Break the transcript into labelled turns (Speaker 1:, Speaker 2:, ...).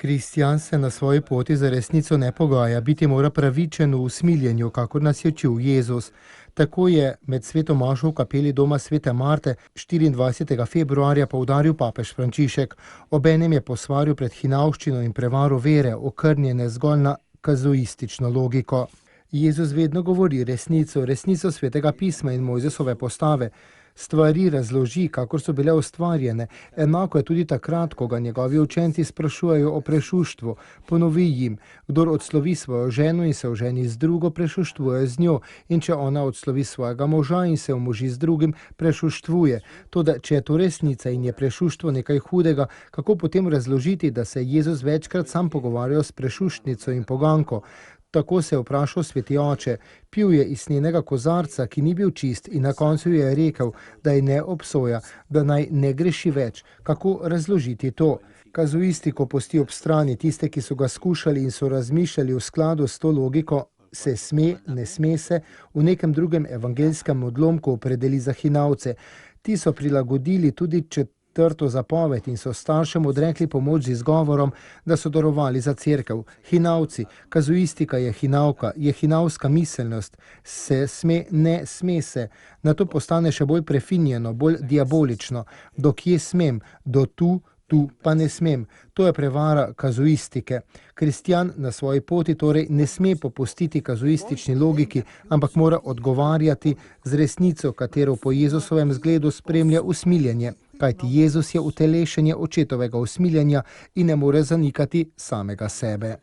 Speaker 1: Kristjan se na svoji poti za resnico ne pogaja, biti mora pravičen v usmiljenju, kakor nas je učil Jezus. Tako je med sveto mašo v kapeli doma svete Marte 24. februarja poudaril papež Frančišek. Obenem je posvaril pred hinavščino in prevaro vere, okrnjene zgolj na kazuistično logiko. Jezus vedno govori resnico, resnico svetega pisma in Mojzesove postave. Stvari razloži, kakor so bile ustvarjene. Enako je tudi takrat, ko ga njegovi učenci sprašujejo o prešuštvu. Ponovi jim, kdor odslovi svojo ženo in se oženi z drugo, prešuštvuje z njo. In če ona odslovi svojega moža in se omoži z drugim, prešuštvuje. Toda, če je to resnica in je prešuštvo nekaj hudega, kako potem razložiti, da se Jezus večkrat sam pogovarjal s prešuštnico in poganko? Tako se je vprašal sveti oče. Pil je iz njenega kozarca, ki ni bil čist, in na koncu je rekel, da ji ne obsoja, da naj ne greši več. Kako razložiti to? Kazuistiko pusti ob strani, tiste, ki so ga skušali in so razmišljali v skladu s to logiko, se sme, ne sme se, v nekem drugem evangeljskem odlomku opredeli za hinavce. Ti so prilagodili tudi četrto zapoved in so staršem odrekli pomoč z izgovorom, da so darovali za cerkev. Hinavci, kazuistika je hinavka, je hinavska miselnost, se sme, ne sme se. Nato postane še bolj prefinjeno, bolj diabolično. Do kje smem, do tu pa ne smem. To je prevara kazuistike. Kristjan na svoji poti torej ne sme popustiti kazuistični logiki, ampak mora odgovarjati z resnico, katero po Jezusovem zgledu spremlja usmiljenje. Kajti Jezus je utelešenje očetovega usmiljenja in ne more zanikati samega sebe.